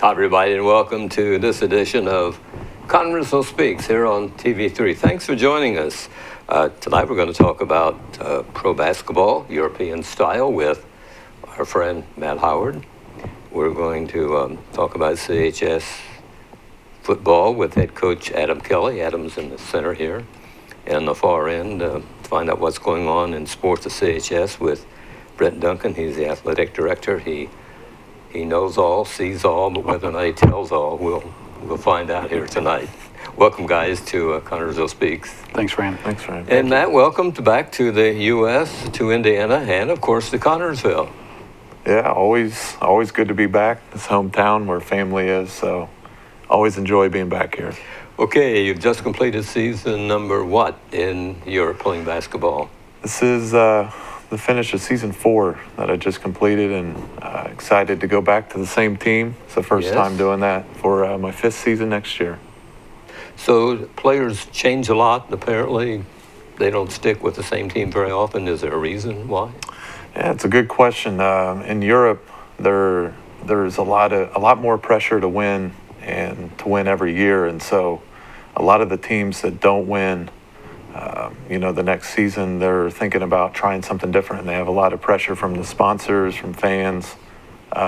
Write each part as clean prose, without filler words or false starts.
Hi, everybody, and welcome to this edition of Connersville Speaks here on TV3. Thanks for joining us. Tonight we're going to talk about pro basketball, European style, with our friend Matt Howard. We're going to talk about CHS football with head coach Adam Kelly. Adam's in the center here. And on the far end, find out what's going on in sports at CHS with Brent Duncan. He's the athletic director. He knows all, sees all, but whether or not he tells all, we'll find out here tonight. Welcome, guys, to Connersville Speaks. Thanks, Rand. Thanks, Rand. And Matt, welcome back to the U.S., to Indiana, and of course to Connersville. Yeah, always good to be back. It's hometown where family is, so always enjoy being back here. Okay, you've just completed season number what in Europe playing basketball? This is the finish of season 4 that I just completed, and excited to go back to the same team. It's the first time doing that for my 5th season next year. So players change a lot, apparently. They don't stick with the same team very often. Is there a reason why? Yeah, it's a good question. In Europe, there's a lot more pressure to win and to win every year, and so a lot of the teams that don't win, the next season, they're thinking about trying something different. And they have a lot of pressure from the sponsors, from fans,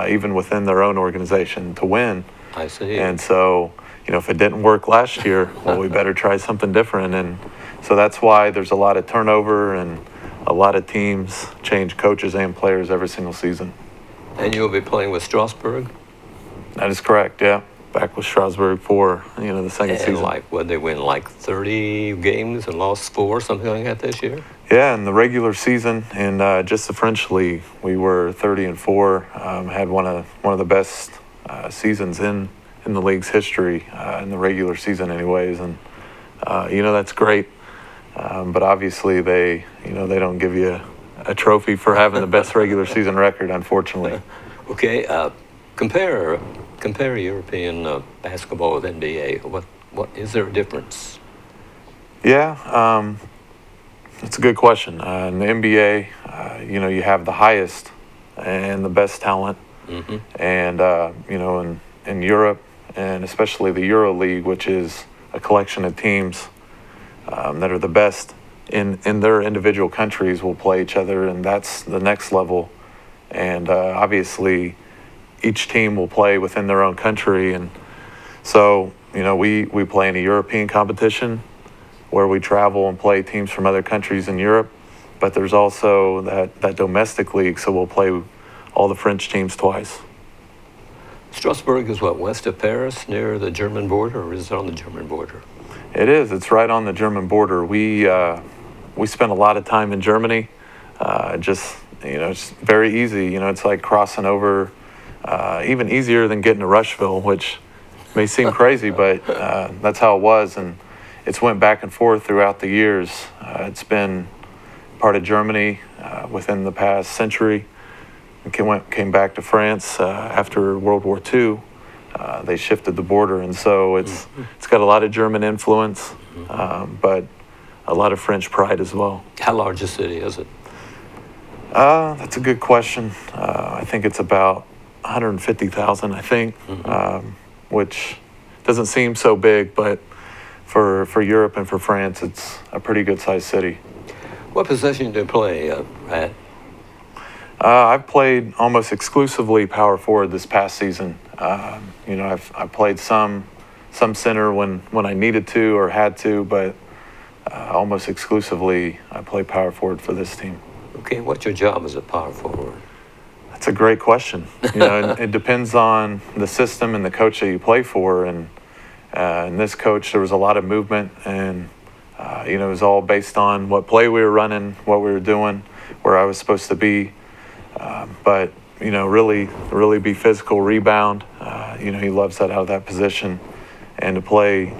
even within their own organization to win. I see. And so, if it didn't work last year, well, we better try something different. And so that's why there's a lot of turnover, and a lot of teams change coaches and players every single season. And you'll be playing with Strasbourg? That is correct, yeah. Back with Strasbourg for, the second season. What, they win 30 games and lost 4, something like that this year? Yeah, in the regular season, in just the French league, we were 30-4. Had one of the best seasons in the league's history, in the regular season anyways. And, that's great. But obviously they don't give you a trophy for having the best regular season record, unfortunately. Okay, compare European basketball with NBA. What is there a difference? Yeah, it's a good question. In the NBA, you have the highest and the best talent, and in Europe, and especially the Euro League, which is a collection of teams that are the best in their individual countries, will play each other, and that's the next level. And obviously, each team will play within their own country, and so we play in a European competition where we travel and play teams from other countries in Europe, but there's also that domestic league, so we'll play all the French teams twice. Strasbourg is what, west of Paris, near the German border, or is it on the German border? It is. It's right on the German border. We spend a lot of time in Germany. It's very easy. It's like crossing over. Even easier than getting to Rushville, which may seem crazy, but that's how it was. And it's went back and forth throughout the years. It's been part of Germany within the past century. It came back to France after World War II. They shifted the border, and so it's got a lot of German influence, but a lot of French pride as well. How large a city is it? That's a good question. I think it's about 150,000, I think, which doesn't seem so big, but for Europe and for France, it's a pretty good-sized city. What position do you play, Matt? I've played almost exclusively power forward this past season. I've played some center when I needed to or had to, but almost exclusively I play power forward for this team. Okay, what's your job as a power forward? That's a great question. It depends on the system and the coach that you play for. And in this coach, there was a lot of movement, and it was all based on what play we were running, what we were doing, where I was supposed to be. But really be physical, rebound. He loves that out of that position, and to play,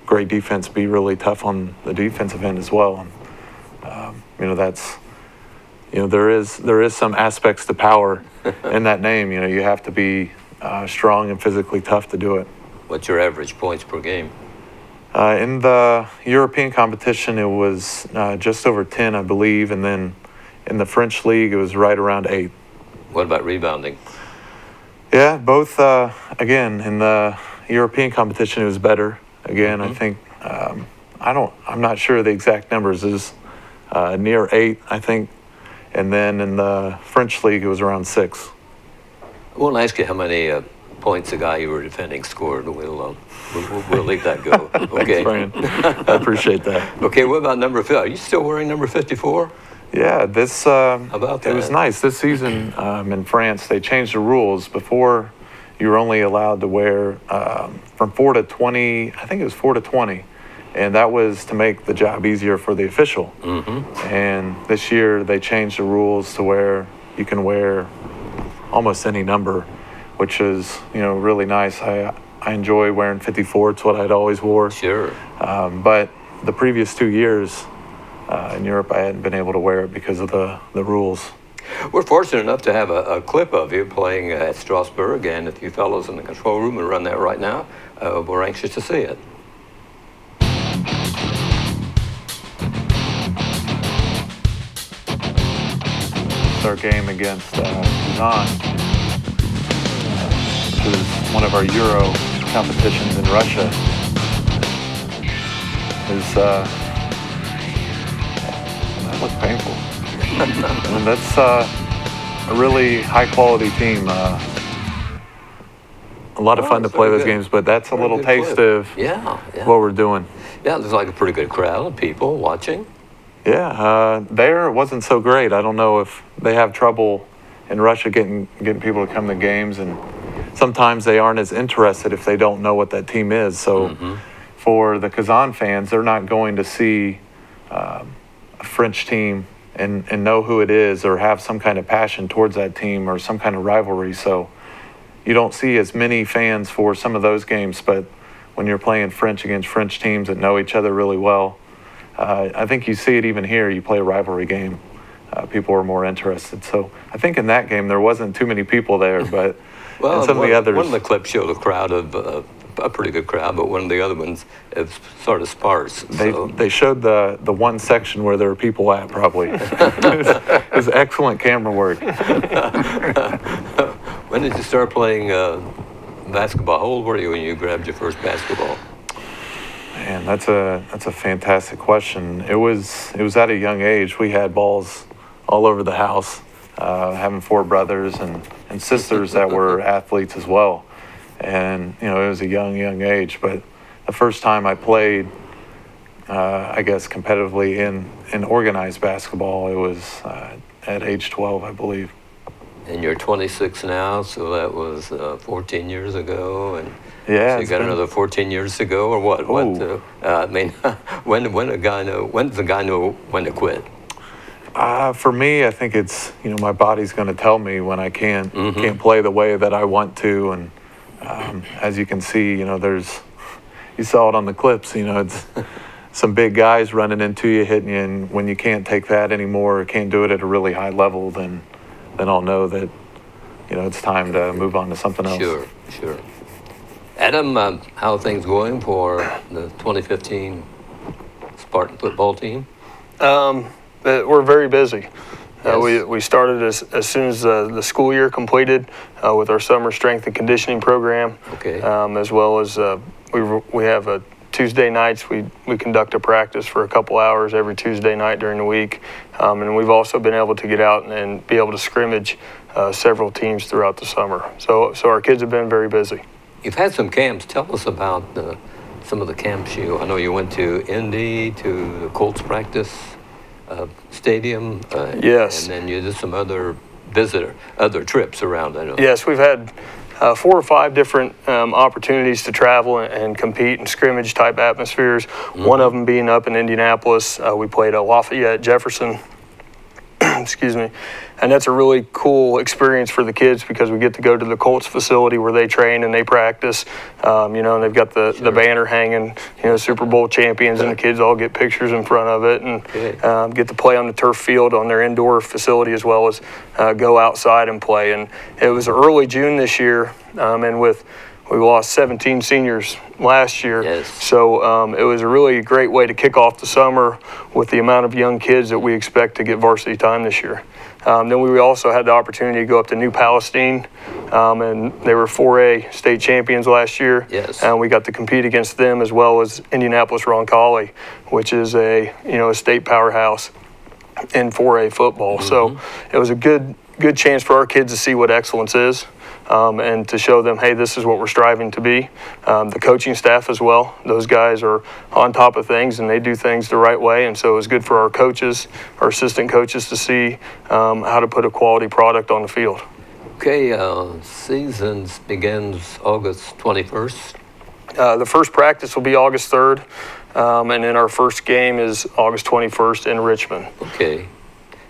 great defense, be really tough on the defensive end as well. That's. There is some aspects to power in that name. You have to be strong and physically tough to do it. What's your average points per game? In the European competition, it was just over 10, I believe, and then in the French league, it was right around 8. What about rebounding? Yeah, both, again, in the European competition, it was better. Again, I think, I'm not sure the exact numbers. It was near 8, I think. And then in the French league, it was around 6. I won't ask you how many points the guy you were defending scored. We'll leave that go. Okay. Thanks, Brian. I appreciate that. Okay, what about number 50? Are you still wearing number 54? Yeah, this about it was that? nice. This season in France, they changed the rules. Before, you were only allowed to wear from 4 to 20. I think it was 4 to 20, and that was to make the job easier for the official. And this year, they changed the rules to where you can wear almost any number, which is really nice. I enjoy wearing 54. It's what I'd always wore. Sure. But the previous 2 years in Europe, I hadn't been able to wear it because of the rules. We're fortunate enough to have a clip of you playing at Strasbourg, and if you fellows in the control room will run that right now, we're anxious to see it. It's our game against Kazan, which is one of our Euro competitions in Russia. That looks painful. And that's a really high quality team. A lot of fun to it's play very those good. games, but that's a Very little good taste clip. of Yeah. what we're doing. Yeah, there's like a pretty good crowd of people watching. Yeah, there it wasn't so great. I don't know if they have trouble in Russia getting people to come to games, and sometimes they aren't as interested if they don't know what that team is. So for the Kazan fans, they're not going to see a French team and know who it is or have some kind of passion towards that team or some kind of rivalry. So you don't see as many fans for some of those games, but when you're playing French against French teams that know each other really well, I think you see it even here. You play a rivalry game, people are more interested. So I think in that game there wasn't too many people there, but Well, in some of the others, one of the clips showed a crowd of a pretty good crowd, but one of the other ones is sort of sparse. they showed the one section where there were people at probably. It was excellent camera work. When did you start playing basketball? How old were you when you grabbed your first basketball? Man, that's a fantastic question. It was at a young age. We had balls all over the house, having 4 brothers and sisters that were athletes as well. And it was a young age. But the first time I played, I guess competitively in organized basketball, it was at age 12, I believe. And you're 26 now, so that was 14 years ago, and Yeah, so you got another 14 years to go, or what? I mean, when does the guy know when to quit? For me, I think it's my body's going to tell me when I can't play the way that I want to, and as you can see, you saw it on the clips. It's some big guys running into you, hitting you, and when you can't take that anymore, or can't do it at a really high level, then I'll know that it's time to move on to something else. Sure. Adam, how are things going for the 2015 Spartan football team? We're very busy. Yes. We started as soon as the school year completed with our summer strength and conditioning program. Okay. As well as we have a Tuesday nights. We conduct a practice for a couple hours every Tuesday night during the week, and we've also been able to get out and be able to scrimmage several teams throughout the summer. So our kids have been very busy. You've had some camps. Tell us about some of the camps I know you went to Indy, to the Colts practice stadium. Yes. And then you did some other trips around, I know. Yes, we've had 4 or 5 different opportunities to travel and compete in scrimmage type atmospheres. One of them being up in Indianapolis. We played at Lafayette Jefferson. Excuse me. And that's a really cool experience for the kids because we get to go to the Colts facility where they train and they practice, and they've got the banner hanging, Super Bowl champions, and the kids all get pictures in front of it and get to play on the turf field on their indoor facility as well as go outside and play. And it was early June this year, and we lost 17 seniors last year. Yes. So it was a really great way to kick off the summer with the amount of young kids that we expect to get varsity time this year. Then we also had the opportunity to go up to New Palestine, and they were 4A state champions last year. Yes. And we got to compete against them as well as Indianapolis Roncalli, which is a state powerhouse in 4A football. So it was a good chance for our kids to see what excellence is. And to show them, hey, this is what we're striving to be. The coaching staff as well, those guys are on top of things and they do things the right way. And so it was good for our coaches, our assistant coaches to see how to put a quality product on the field. Okay, season begins August 21st. The first practice will be August 3rd, and then our first game is August 21st in Richmond. Okay,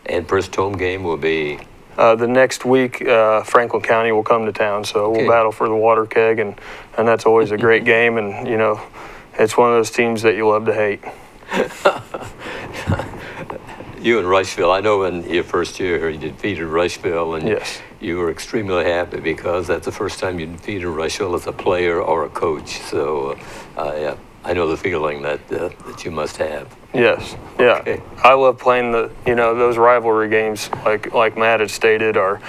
and first home game will be? The next week, Franklin County will come to town, so we'll battle for the water keg, and that's always a great game, and it's one of those teams that you love to hate. You and Rushville, I know in your first year you defeated Rushville, and yes, you were extremely happy because that's the first time you defeated Rushville as a player or a coach. So yeah, I know the feeling that you must have. Yes, yeah. Okay. I love playing those rivalry games, like Matt had stated, are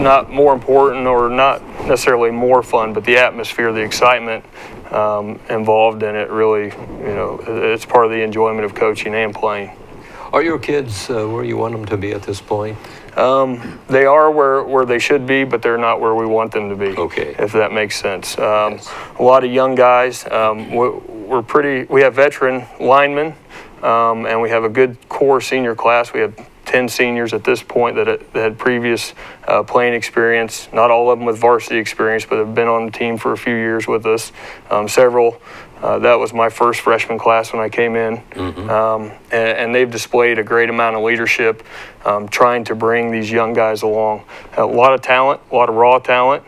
not more important or not necessarily more fun, but the atmosphere, the excitement involved in it really, it's part of the enjoyment of coaching and playing. Are your kids where you want them to be at this point? They are where they should be, but they're not where we want them to be. Okay. If that makes sense. Yes. A lot of young guys. We have veteran linemen, and we have a good core senior class. We have 10 seniors at this point that had previous playing experience. Not all of them with varsity experience, but have been on the team for a few years with us. Several. That was my first freshman class when I came in. And they've displayed a great amount of leadership, trying to bring these young guys along. A lot of talent, a lot of raw talent.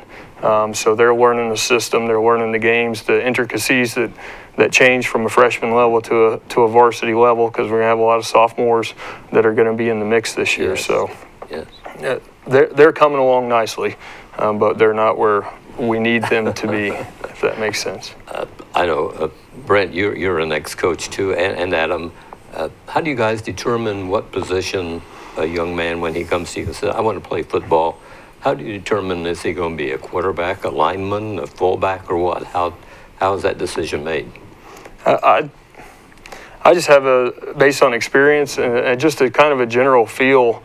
So they're learning the system, they're learning the games, the intricacies that change from a freshman level to a varsity level, because we're going to have a lot of sophomores that are going to be in the mix this year. Yes. So yes. They're coming along nicely, but they're not where we need them to be, if that makes sense. I know, Brent, you're an ex-coach too, and Adam. How do you guys determine what position a young man, when he comes to you and says, I want to play football, how do you determine, is he going to be a quarterback, a lineman, a fullback, or what? How is that decision made? I just have based on experience and just a kind of a general feel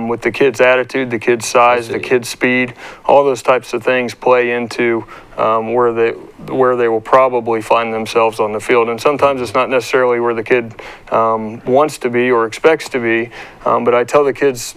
with the kid's attitude, the kid's size, the kid's speed, all those types of things play into where they will probably find themselves on the field. And sometimes it's not necessarily where the kid wants to be or expects to be, but I tell the kids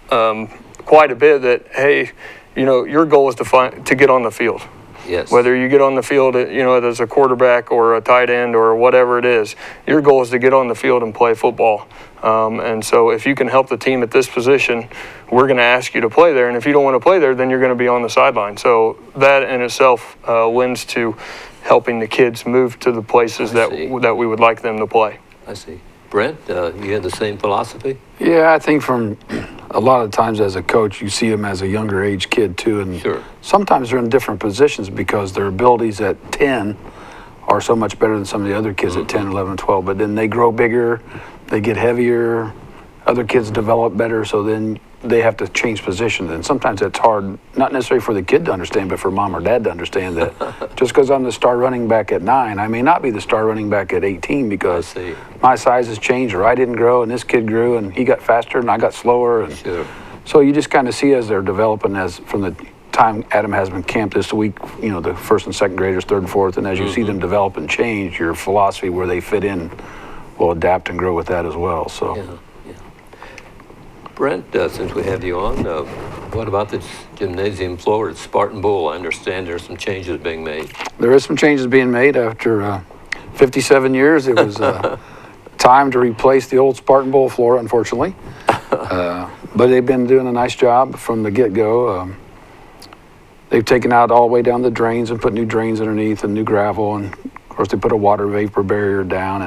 quite a bit that, hey, your goal is to get on the field. Yes. Whether you get on the field, as a quarterback or a tight end or whatever it is, your goal is to get on the field and play football. And so if you can help the team at this position, we're going to ask you to play there. And if you don't want to play there, then you're going to be on the sideline. So that in itself lends to helping the kids move to the places that we would like them to play. I see. Brent, you had the same philosophy? Yeah, I think from a lot of times as a coach, you see them as a younger age kid too. And Sure. sometimes they're in different positions because their abilities at 10 are so much better than some of the other kids at 10, 11, 12. But then they grow bigger, they get heavier, other kids develop better, so then they have to change positions. And sometimes that's hard, not necessarily for the kid to understand, but for mom or dad to understand that just because I'm the star running back at 9, I may not be the star running back at 18 because my size has changed, or I didn't grow and this kid grew and he got faster and I got slower. And Sure. so you just kind of see as they're developing, as from the time Adam has been camped this week, the first and second graders, third and fourth, and as you see them develop and change, your philosophy where they fit in will adapt and grow with that as well. So. Yeah. Brent, since we have you on, what about the gymnasium floor at Spartan Bowl? I understand there's some changes being made. There is some changes being made after 57 years. It was time to replace the old Spartan Bowl floor, unfortunately. But they've been doing a nice job from the get-go. They've taken out all the way down the drains and put new drains underneath and new gravel. And, of course, they put a water vapor barrier down.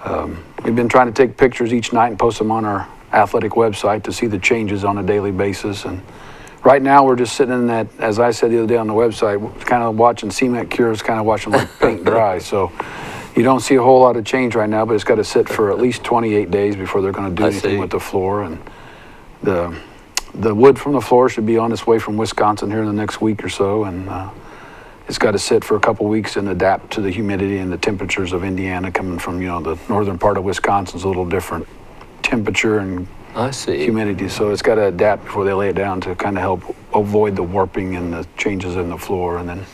And we've been trying to take pictures each night and post them on our athletic website to see the changes on a daily basis. And right now we're just sitting in that, as I said the other day on the website, kind of watching cement cures, kind of watching like paint dry. So You don't see a whole lot of change right now, but it's got to sit for at least 28 days before they're going to do I anything see. with the floor. And the wood from the floor should be on its way from Wisconsin here in the next week or so, and it's got to sit for a couple weeks and adapt to the humidity and the temperatures of Indiana coming from, the northern part of Wisconsin's a little different temperature and I see. humidity, so it's got to adapt before they lay it down to kind of help avoid the warping and the changes in the floor. And then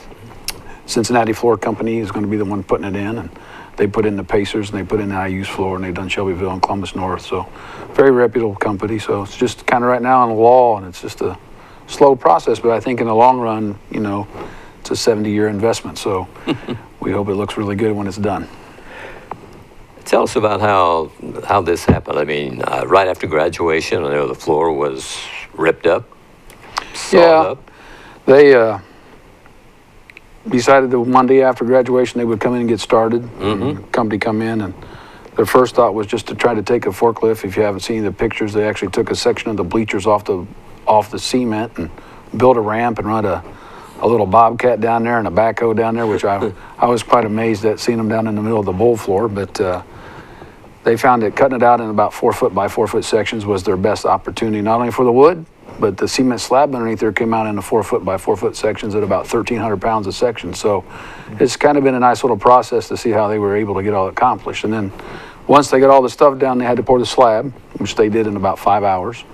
Cincinnati Floor Company is going to be the one putting it in, and they put in the Pacers and they put in the IU's floor, and they've done Shelbyville and Columbus North, so very reputable company. So it's just kind of right now on the wall, and it's just a slow process, but I think in the long run, it's a 70-year investment, so we hope it looks really good when it's done. Tell us about how this happened. I mean, right after graduation, I know the floor was ripped up, sawed up. They decided that Monday after graduation they would come in and get started. And the company come in, and their first thought was just to try to take a forklift. If you haven't seen the pictures, they actually took a section of the bleachers off the cement and built a ramp and run a little bobcat down there and a backhoe down there, which I was quite amazed at seeing them down in the middle of the bowl floor. But they found that cutting it out in about 4 foot by 4 foot sections was their best opportunity, not only for the wood, but the cement slab underneath there came out in the 4 foot by 4 foot sections at about 1,300 pounds a section. So it's kind of been a nice little process to see how they were able to get all accomplished. And then once they got all the stuff down, they had to pour the slab, which they did in about 5 hours.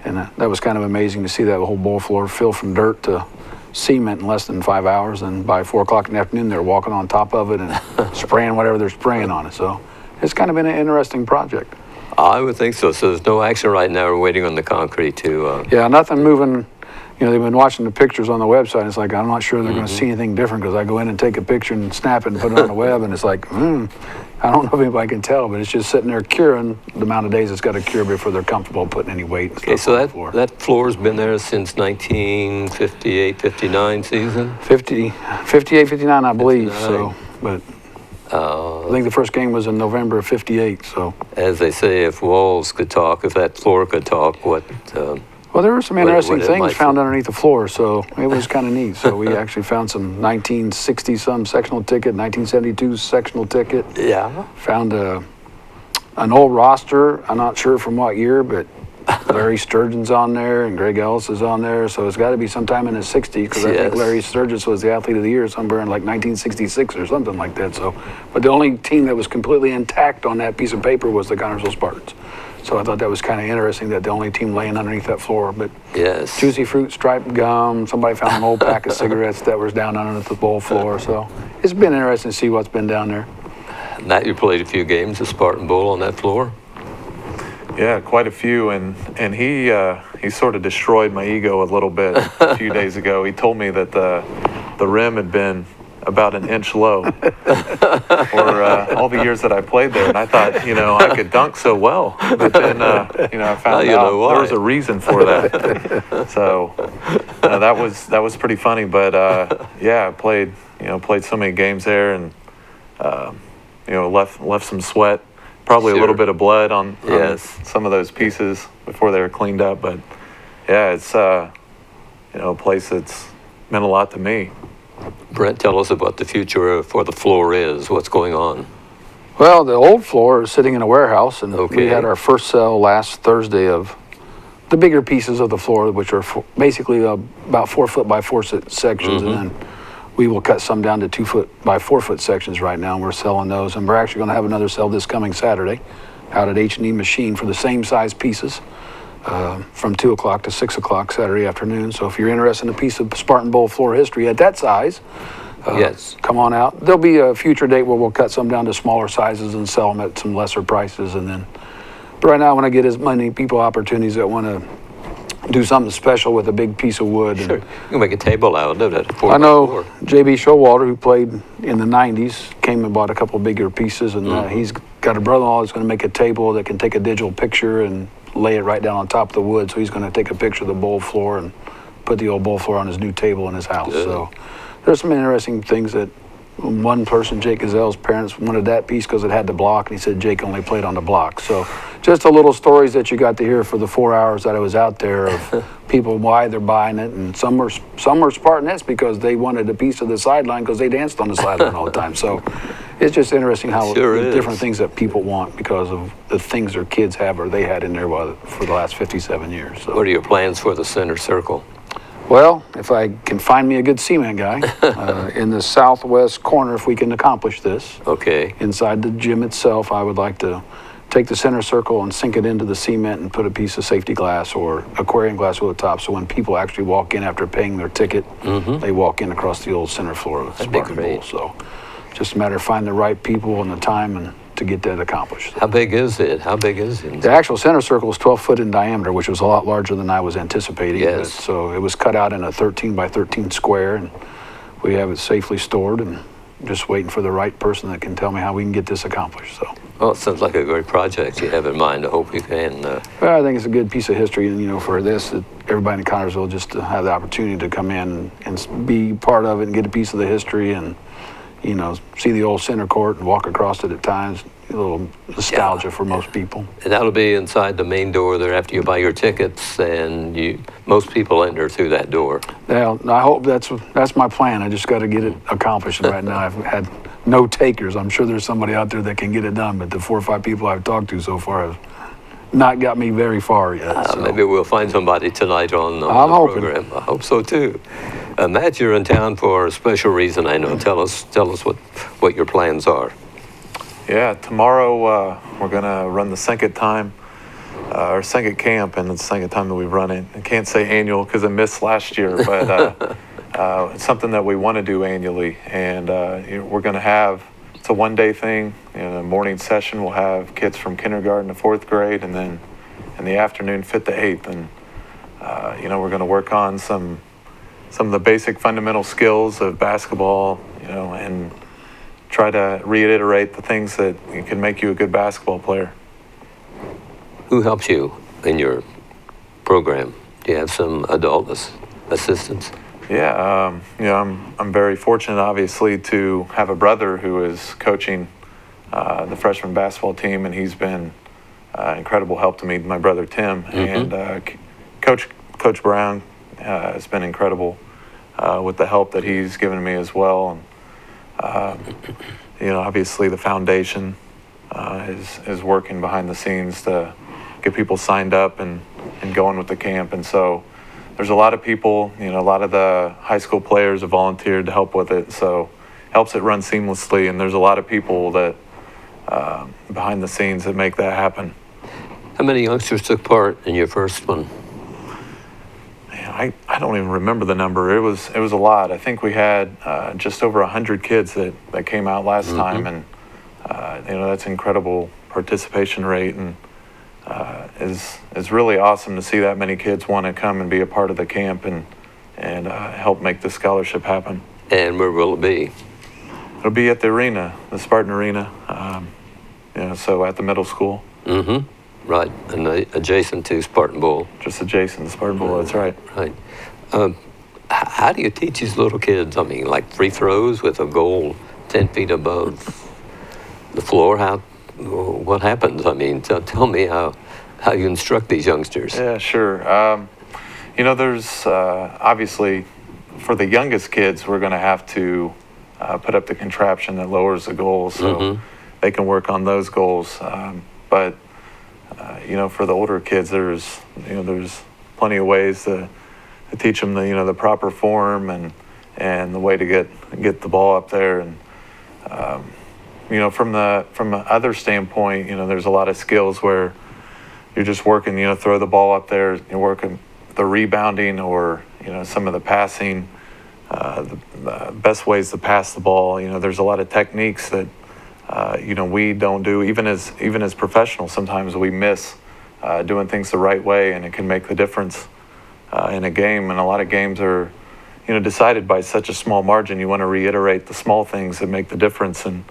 And that was kind of amazing to see that whole bowl floor fill from dirt to cement in less than 5 hours. And by 4 o'clock in the afternoon, they're walking on top of it and spraying whatever they're spraying on it. So it's kind of been an interesting project. I would think so. So there's no action right now. We're waiting on the concrete to... Yeah, nothing moving. They've been watching the pictures on the website. It's like, I'm not sure they're going to see anything different because I go in and take a picture and snap it and put it on the web, and it's like, I don't know if anybody can tell, but it's just sitting there curing the amount of days it's got to cure before they're comfortable putting any weight and Okay, stuff so on the floor. that floor's been there since 1958, 59 season? 58, 59, I believe. 59. So, but I think the first game was in November of 58. So, As they say, if walls could talk, if that floor could talk, what... well, there were some What interesting it things might found say. underneath the floor, so it was kind of neat. So we actually found some 1960-some sectional ticket, 1972 sectional ticket. Yeah. Found an old roster. I'm not sure from what year, but Larry Sturgeon's on there and Greg Ellis is on there. So it's got to be sometime in the 60s because I think Yes. Larry Sturgeon was the athlete of the year somewhere in like 1966 or something like that. So, but the only team that was completely intact on that piece of paper was the Connersville Spartans. So I thought that was kind of interesting that the only team laying underneath that floor. But Yes. juicy fruit, striped gum. Somebody found an old pack of cigarettes that was down underneath the bowl floor. So it's been interesting to see what's been down there. Matt, you played a few games of Spartan Bowl on that floor? Yeah, quite a few, and he sort of destroyed my ego a little bit a few days ago. He told me that the rim had been about an inch low for all the years that I played there, and I thought, I could dunk so well, but then, I found you know out why. there was a reason for that. So that was pretty funny, but yeah, I played so many games there, and left some sweat. Probably Sure. a little bit of blood on Yes. some of those pieces before they were cleaned up, but yeah, it's a place that's meant a lot to me. Brent, tell us about the future for the floor is. What's going on? Well, the old floor is sitting in a warehouse, and Okay. we had our first sale last Thursday of the bigger pieces of the floor, which are basically about 4 foot by 4 foot sections, and then we will cut some down to 2 foot by 4 foot sections right now, and we're selling those. And we're actually going to have another sale this coming Saturday out at H&E Machine for the same size pieces from 2 o'clock to 6 o'clock Saturday afternoon. So if you're interested in a piece of Spartan Bowl floor history at that size, Yes. come on out. There'll be a future date where we'll cut some down to smaller sizes and sell them at some lesser prices. But right now I want to get as many people opportunities that want to do something special with a big piece of wood. Sure. And You can make a table out of it. I know J.B. Showalter, who played in the 90s, came and bought a couple bigger pieces, and he's got a brother-in-law that's going to make a table that can take a digital picture and lay it right down on top of the wood. So he's going to take a picture of the bowl floor and put the old bowl floor on his new table in his house. Good. So there's some interesting things that one person, Jake Gazelle's parents, wanted that piece because it had the block, and he said Jake only played on the block. So just the little stories that you got to hear for the 4 hours that I was out there of people, why they're buying it, and some were Spartanettes because they wanted a piece of the sideline because they danced on the sideline all the time. So It's just interesting how Sure the is. different things that people want because of the things their kids have or they had in there for the last 57 years. So. What are your plans for the center circle? Well, if I can find me a good cement guy in the southwest corner, if we can accomplish this, Okay. inside the gym itself, I would like to take the center circle and sink it into the cement and put a piece of safety glass or aquarium glass over the top. So when people actually walk in after paying their ticket, they walk in across the old center floor of the That'd be Spartan great. Bowl. So just a matter of finding the right people and the time and to get that accomplished. How big is it? How big is it? The actual center circle is 12 foot in diameter, which was a lot larger than I was anticipating. Yes. So it was cut out in a 13 by 13 square, and we have it safely stored and just waiting for the right person that can tell me how we can get this accomplished. So. Well, it sounds like a great project you have in mind. I hope you can. Well, I think it's a good piece of history, and for this, everybody in Connersville just to have the opportunity to come in and be part of it and get a piece of the history and see the old center court and walk across it at times. A little nostalgia for most people. And that'll be inside the main door there after you buy your tickets, and most people enter through that door. Well, I hope that's my plan. I just got to get it accomplished. And right now, I've had no takers. I'm sure there's somebody out there that can get it done, but the 4 or 5 people I've talked to so far have not got me very far yet. So. Maybe we'll find somebody tonight on the hoping. program. I hope so too. Matt, you're in town for a special reason. I know. Tell us what your plans are. Yeah, tomorrow we're gonna run the second time, our second camp, and it's the second time that we've run it. I can't say annual because I missed last year, but it's something that we want to do annually, and we're gonna have. It's a one-day thing. In the morning session, we'll have kids from kindergarten to 4th grade, and then in the afternoon, 5th to 8th, and we're gonna work on some of the basic fundamental skills of basketball, and try to reiterate the things that can make you a good basketball player. Who helps you in your program? Do you have some adult assistants? Yeah, I'm very fortunate, obviously, to have a brother who is coaching the freshman basketball team, and he's been incredible help to me. My brother Tim and Coach Brown has been incredible with the help that he's given me as well. And, obviously the foundation is working behind the scenes to get people signed up and going with the camp. And so there's a lot of people, a lot of the high school players have volunteered to help with it. So helps it run seamlessly. And there's a lot of people that behind the scenes that make that happen. How many youngsters took part in your first one? I don't even remember the number. It was a lot. I think we had just over 100 kids that came out last time, and that's an incredible participation rate, and is really awesome to see that many kids want to come and be a part of the camp and help make the scholarship happen. And where will it be? It'll be at the arena, the Spartan Arena. So at the middle school. Mm-hmm. Right, and adjacent to Spartan Bowl. Just adjacent to Spartan Bowl, that's right. Right. How do you teach these little kids? I mean, like free throws with a goal 10 feet above the floor? What happens? I mean, tell me how you instruct these youngsters. Yeah, sure. There's obviously, for the youngest kids, we're going to have to put up the contraption that lowers the goals so they can work on those goals. But for the older kids, there's plenty of ways to teach them the proper form and the way to get the ball up there. And from the other standpoint, there's a lot of skills where you're just working, throw the ball up there, you're working the rebounding or some of the passing, the best ways to pass the ball. There's a lot of techniques that we don't do, even as professionals. Sometimes we miss doing things the right way, and it can make the difference in a game. And a lot of games are, decided by such a small margin. You want to reiterate the small things that make the difference, and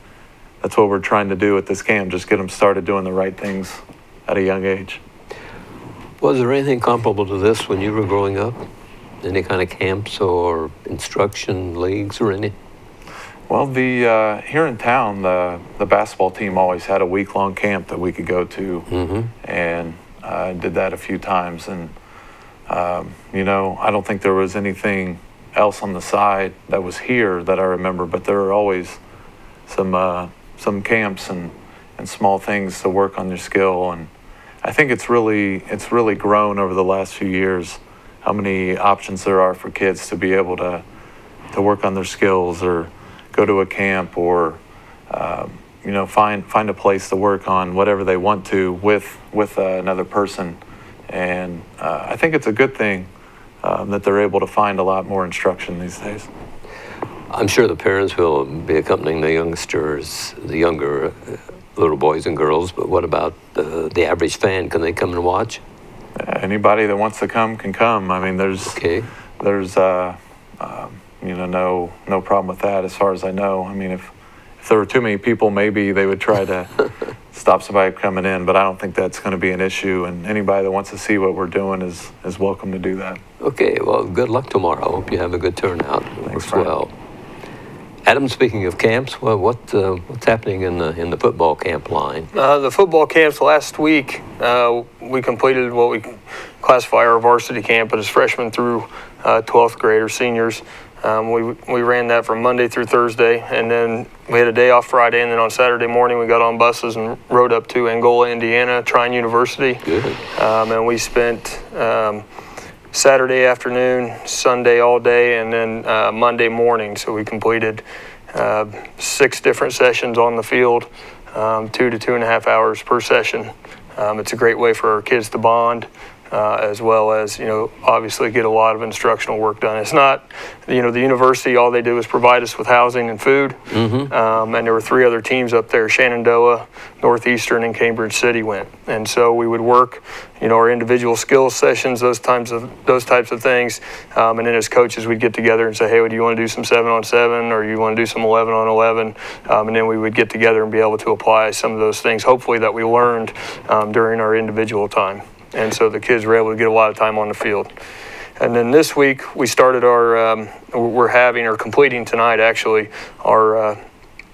that's what we're trying to do at this camp. Just get them started doing the right things at a young age. Was there anything comparable to this when you were growing up? Any kind of camps or instruction leagues or anything? Well, here in town, the basketball team always had a week-long camp that we could go to, and I did that a few times. And I don't think there was anything else on the side that was here that I remember, but there were always some some camps and small things to work on their skill. And I think it's really grown over the last few years how many options there are for kids to be able to work on their skills or go to a camp or find a place to work on whatever they want to with another person. And I think it's a good thing that they're able to find a lot more instruction these days. I'm sure the parents will be accompanying the youngsters, the younger little boys and girls, but what about the average fan? Can they come and watch? Anybody that wants to come can come. I mean, there's no problem with that as far as I know. I mean, if there were too many people, maybe they would try to stop somebody coming in, but I don't think that's going to be an issue, and anybody that wants to see what we're doing is welcome to do that. Okay, well, good luck tomorrow. Hope you have a good turnout. Thanks, Works well. Adam, speaking of camps, well, what's happening in the football camp line? The football camps last week, we completed what we classify our varsity camp, but as freshmen through 12th grade or seniors. We ran that from Monday through Thursday, and then we had a day off Friday, and then on Saturday morning we got on buses and rode up to Angola, Indiana, Trine University. Good. And we spent Saturday afternoon, Sunday all day, and then Monday morning. So we completed 6 different sessions on the field, 2 to 2.5 hours per session. It's a great way for our kids to bond. As well as, obviously get a lot of instructional work done. It's not, the university, all they do is provide us with housing and food. And there were 3 other teams up there, Shenandoah, Northeastern, and Cambridge City went. And so we would work, our individual skills sessions, those types of things. And then as coaches, we'd get together and say, hey, do you want to do some 7-on-7 or you want to do some 11-on-11? And then we would get together and be able to apply some of those things, hopefully that we learned during our individual time. And so the kids were able to get a lot of time on the field. And then this week we started we're completing tonight actually, our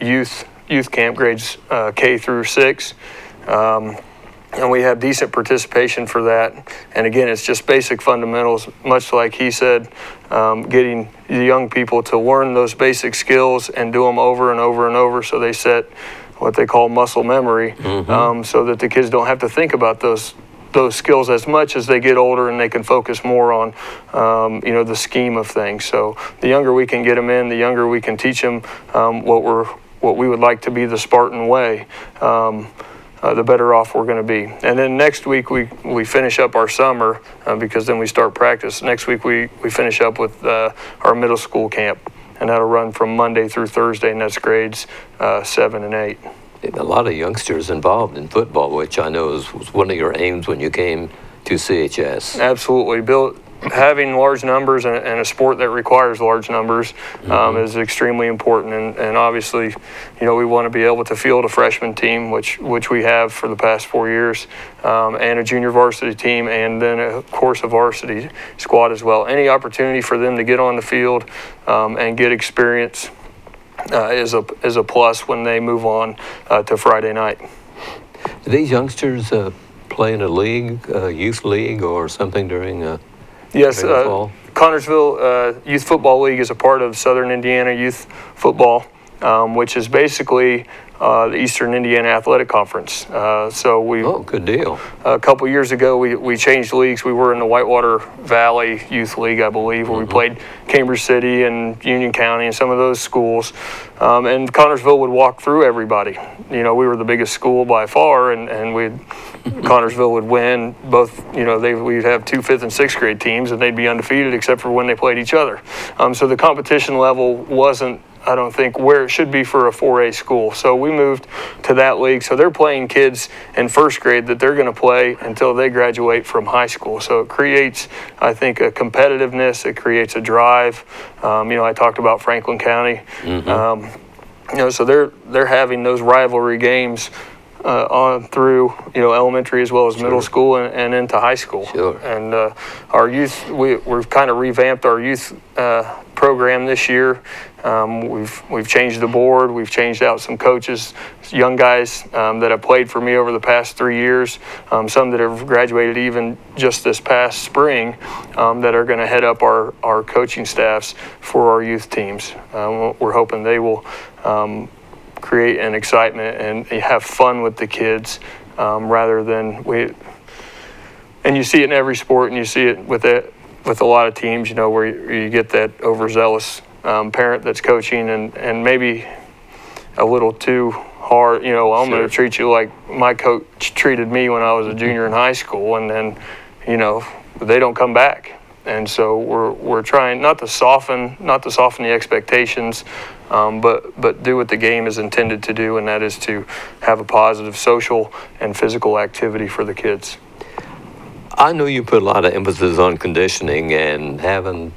youth camp grades K through 6. And we have decent participation for that. And again, it's just basic fundamentals, much like he said, getting the young people to learn those basic skills and do them over and over and over so they set what they call muscle memory, so that the kids don't have to think about those skills as much as they get older, and they can focus more on, the scheme of things. So the younger we can get them in, the younger we can teach them what we would like to be the Spartan way, the better off we're going to be. And then next week we finish up our summer because then we start practice. Next week we finish up with our middle school camp, and that'll run from Monday through Thursday, and that's grades 7 and 8. A lot of youngsters involved in football, which I know was one of your aims when you came to CHS. Absolutely. Having large numbers and a sport that requires large numbers is extremely important. And obviously, we want to be able to field a freshman team, which we have for the past 4 years, and a junior varsity team, and then, of course, a varsity squad as well. Any opportunity for them to get on the field and get experience is a plus when they move on to Friday night. Do these youngsters play in a league, youth league, or something during? Yes, during the fall? Connersville Youth Football League is a part of Southern Indiana Youth Football, which is basically the Eastern Indiana Athletic Conference. Good deal. A couple years ago, we changed leagues. We were in the Whitewater Valley Youth League, I believe, where we played Cambridge City and Union County and some of those schools. And Connersville would walk through everybody. We were the biggest school by far, and Connersville would win both. We'd have 2 5th and 6th grade teams, and they'd be undefeated except for when they played each other. So the competition level wasn't, I don't think, where it should be for a 4A school. So we moved to that league. So they're playing kids in 1st grade that they're going to play until they graduate from high school. So it creates, I think, a competitiveness. It creates a drive. I talked about Franklin County. So they're having those rivalry games on through elementary as well as middle school and into high school. Sure. And our youth, we've kind of revamped our youth program this year. We've changed the board. We've changed out some coaches, young guys that have played for me over the past 3 years. Some that have graduated even just this past spring, that are going to head up our coaching staffs for our youth teams. We're hoping they will create an excitement and have fun with the kids, rather than and you see it in every sport, and you see it with a lot of teams, you know, where you get that overzealous parent that's coaching and maybe a little too hard, you know, I'm going to treat you like my coach treated me when I was a junior in high school, and then, you know, they don't come back. And so we're trying not to soften the expectations, but do what the game is intended to do, and that is to have a positive social and physical activity for the kids. I know you put a lot of emphasis on conditioning and having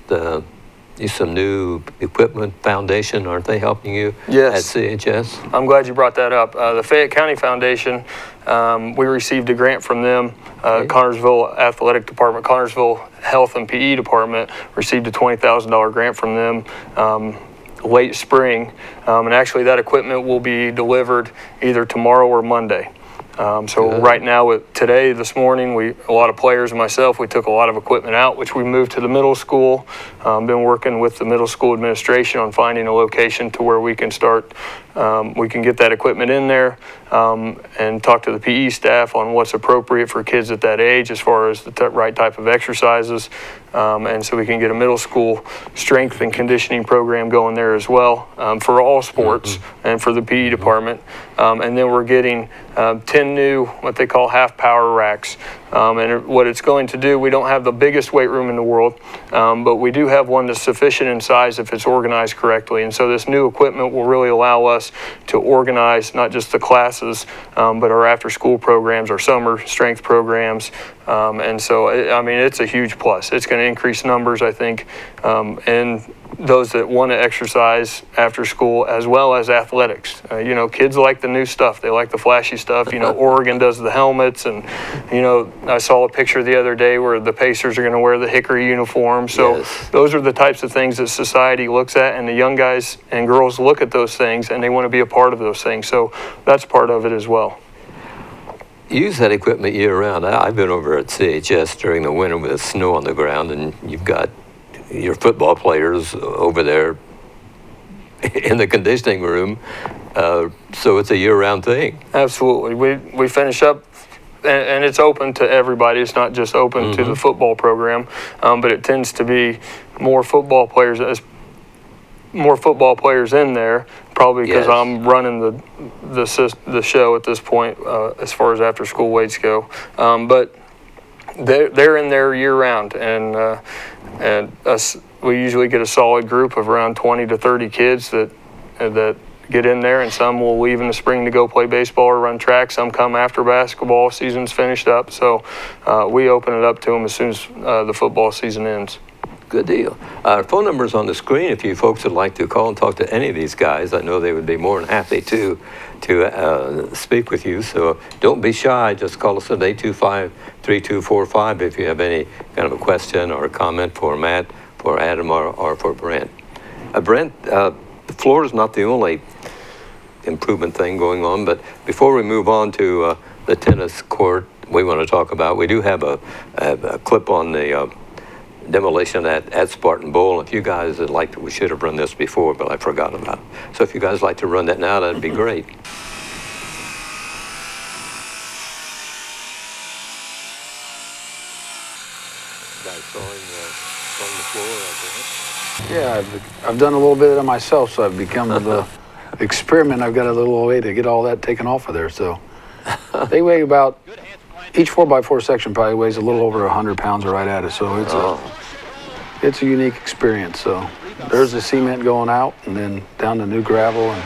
some new equipment foundation. Aren't they helping you Yes. at CHS? I'm glad you brought that up. The Fayette County Foundation, we received a grant from them. Connersville Athletic Department, Connersville Health and PE Department received a $20,000 grant from them late spring. And actually that equipment will be delivered either tomorrow or Monday. So right now, this morning, a lot of players and myself, we took a lot of equipment out, which we moved to the middle school. Been working with the middle school administration on finding a location to where we can start, we can get that equipment in there, and talk to the PE staff on what's appropriate for kids at that age as far as the right type of exercises. And so we can get a middle school strength and conditioning program going there as well, for all sports and for the PE department. And then we're getting 10 new, what they call half power racks. And what it's going to do, we don't have the biggest weight room in the world, but we do have one that's sufficient in size if it's organized correctly. And so this new equipment will really allow us to organize not just the classes, but our after school programs, our summer strength programs. And so, I mean, it's a huge plus. It's going to increase numbers, I think, and those that want to exercise after school as well as athletics. You know, kids like the new stuff. They like the flashy stuff. You know, Oregon does the helmets, and, you know, I saw a picture the other day where the Pacers are going to wear the Hickory uniform. So those are the types of things that society looks at, and the young guys and girls look at those things, and they want to be a part of those things. So that's part of it as well. Use that equipment year-round. I've been over at CHS during the winter with snow on the ground, and you've got your football players over there in the conditioning room, so it's a year-round thing. Absolutely. We finish up, and it's open to everybody. It's not just open to the football program, but it tends to be more football players in there, probably because I'm running the show at this point, as far as after school weights go. But they're in there year round, and we usually get a solid group of around 20 to 30 kids that get in there, and some will leave in the spring to go play baseball or run track. Some come after basketball season's finished up, so we open it up to them as soon as the football season ends. Good deal. Our phone number's on the screen if you folks would like to call and talk to any of these guys. I know they would be more than happy to speak with you, so don't be shy. Just call us at 825-3245 if you have any kind of a question or a comment for Matt, for Adam, or for Brent. Brent, the floor is not the only improvement thing going on, but before we move on to the tennis court we want to talk about, we do have a clip on the demolition at Spartan Bowl. If you guys would like to, we should have run this before, but I forgot about it. So if you guys like to run that now, that'd be great. Guys sawing the floor, I think. Yeah, I've done a little bit of it myself, so I've become the experiment. I've got a little way to get all that taken off of there. So they weigh about, each 4x4 section probably weighs a little over 100 pounds right at it. So it's a unique experience. So there's the cement going out, and then down the new gravel, and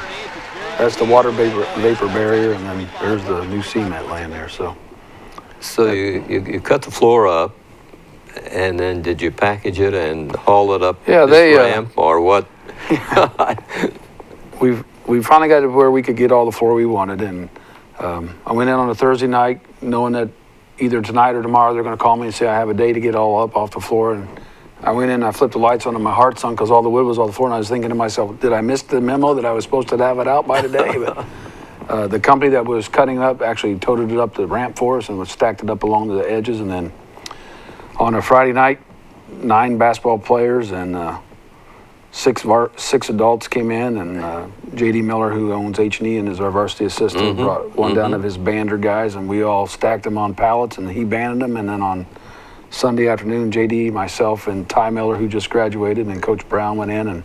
that's the water vapor barrier, and then there's the new cement laying there. So you cut the floor up, and then did you package it and haul it up this ramp or what? we finally got to where we could get all the floor we wanted, and I went in on a Thursday night knowing that either tonight or tomorrow they're going to call me and say I have a day to get all up off the floor. And I went in and I flipped the lights on and my heart sunk because all the wood was on the floor, and I was thinking to myself, did I miss the memo that I was supposed to have it out by today? But the company that was cutting up actually toted it up the ramp for us and stacked it up along the edges. And then on a Friday night, 9 basketball players and six adults came in, and J.D. Miller, who owns H&E and is our varsity assistant, brought one down of his bander guys, and we all stacked them on pallets, and he banded them. And then on Sunday afternoon, J.D., myself, and Ty Miller, who just graduated, and Coach Brown went in and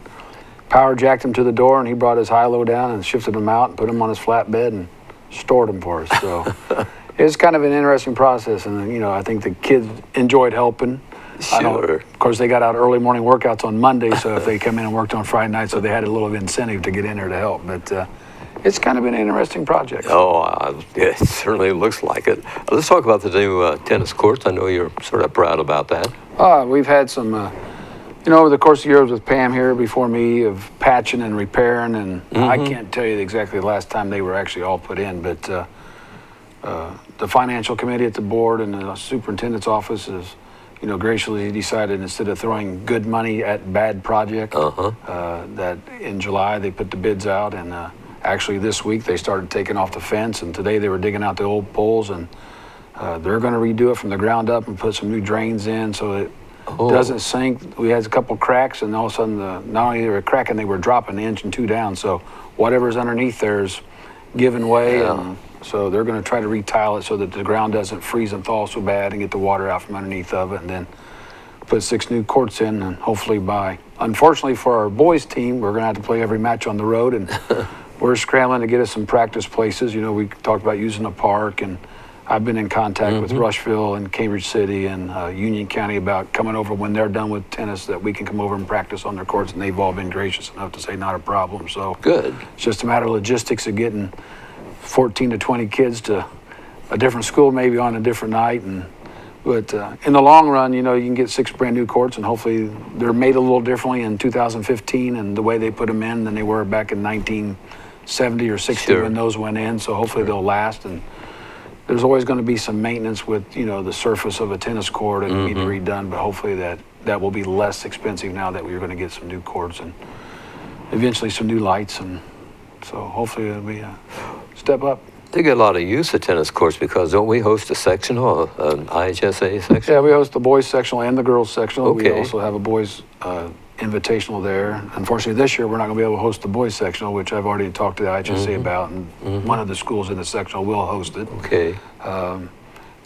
power jacked him to the door, and he brought his high-low down and shifted them out and put them on his flatbed and stored them for us. So it's kind of an interesting process, and I think the kids enjoyed helping. Sure. Of course, they got out early morning workouts on Monday, so if they come in and worked on Friday night, so they had a little incentive to get in there to help. But it's kind of an interesting project. It certainly looks like it. Let's talk about the new tennis courts. I know you're sort of proud about that. We've had some, over the course of years with Pam here before me, of patching and repairing, and I can't tell you exactly the last time they were actually all put in, but the financial committee at the board and the superintendent's office is, graciously decided, instead of throwing good money at bad project, that in July they put the bids out, and actually this week they started taking off the fence, and today they were digging out the old poles, and they're going to redo it from the ground up and put some new drains in so it doesn't sink. We had a couple cracks, and all of a sudden not only they were cracking, they were dropping an inch and two down, so whatever's underneath there is giving way. And so they're going to try to retile it so that the ground doesn't freeze and thaw so bad, and get the water out from underneath of it, and then put 6 new courts in, and hopefully unfortunately for our boys team, we're going to have to play every match on the road, and we're scrambling to get us some practice places. We talked about using a park, and I've been in contact with Rushville and Cambridge City and Union County about coming over when they're done with tennis, that we can come over and practice on their courts, and they've all been gracious enough to say not a problem. So good. It's just a matter of logistics of getting 14 to 20 kids to a different school maybe on a different night, but in the long run, you can get 6 brand new courts, and hopefully they're made a little differently in 2015 and the way they put them in than they were back in 1970 or 60 when those went in. So hopefully they'll last, and there's always going to be some maintenance with the surface of a tennis court and need redone, but hopefully that will be less expensive now that we're going to get some new courts and eventually some new lights, and so hopefully it'll be a step up. They get a lot of use of tennis courts because don't we host a sectional, an IHSA section? Yeah, we host the boys sectional and the girls sectional. Okay. We also have a boys invitational there. Unfortunately, this year we're not going to be able to host the boys sectional, which I've already talked to the IHSA about, and one of the schools in the sectional will host it. Okay. Of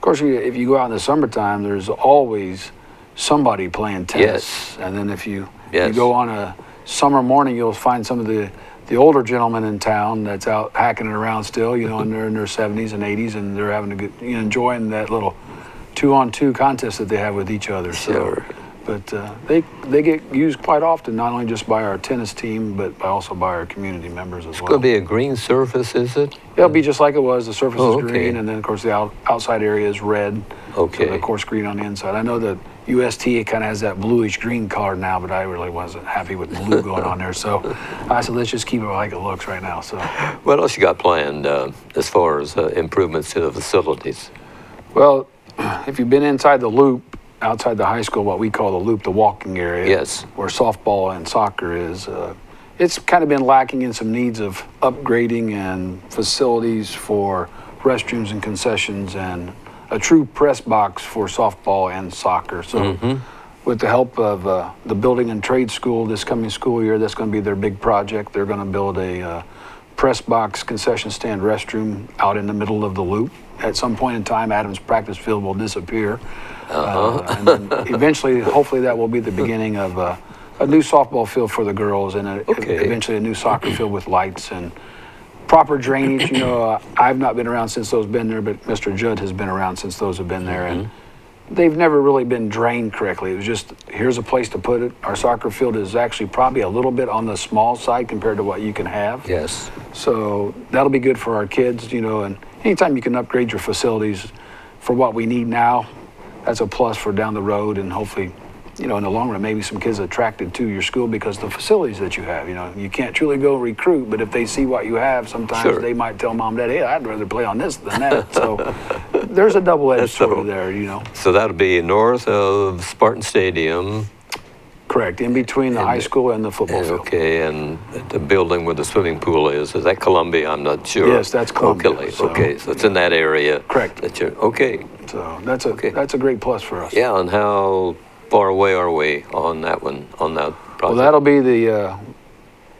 course, if you go out in the summertime, there's always somebody playing tennis. Yes. And then if you go on a summer morning, you'll find some of the older gentlemen in town that's out hacking it around still, and they're in their 70s and 80s, and they're having a good, enjoying that little 2-on-2 contest that they have with each other. Sure. But they get used quite often, not only just by our tennis team, but also by our community members as well. It's going to be a green surface, is it? It'll be just like it was. The surface is okay. green, and then of course the outside area is red. Okay. So the course green on the inside. I know that UST kind of has that bluish green color now, but I really wasn't happy with the blue going on there. So I said, let's just keep it like it looks right now. So. What else you got planned as far as improvements to the facilities? Well, if you've been inside the loop, outside the high school, what we call the loop, the walking area, yes, where softball and soccer is, it's kind of been lacking in some needs of upgrading and facilities for restrooms and concessions and a true press box for softball and soccer. So with the help of the Building and Trade School this coming school year, that's going to be their big project. They're going to build a press box concession stand restroom out in the middle of the loop. At some point in time, Adams practice field will disappear. And then eventually, hopefully that will be the beginning of a new softball field for the girls, and eventually a new soccer field with lights and proper drainage. I've not been around since those been there, but Mr. Judd has been around since those have been there, and they've never really been drained correctly. It was just, here's a place to put it. Our soccer field is actually probably a little bit on the small side compared to what you can have. Yes. So that'll be good for our kids, and anytime you can upgrade your facilities for what we need now, that's a plus for down the road, and hopefully, in the long run, maybe some kids attracted to your school because of the facilities that you have. You can't truly go recruit, but if they see what you have, sometimes they might tell mom, dad, hey, I'd rather play on this than that. So there's a double-edged sword there, So that'll be north of Spartan Stadium. Correct, in between the high school and the football field. Okay, and the building where the swimming pool is that Columbia? I'm not sure. Yes, that's Columbia. Okay, so it's in that area. Correct. Okay. So that's a great plus for us. Yeah, and how far away are we on that one, on that project? Well, that'll be the,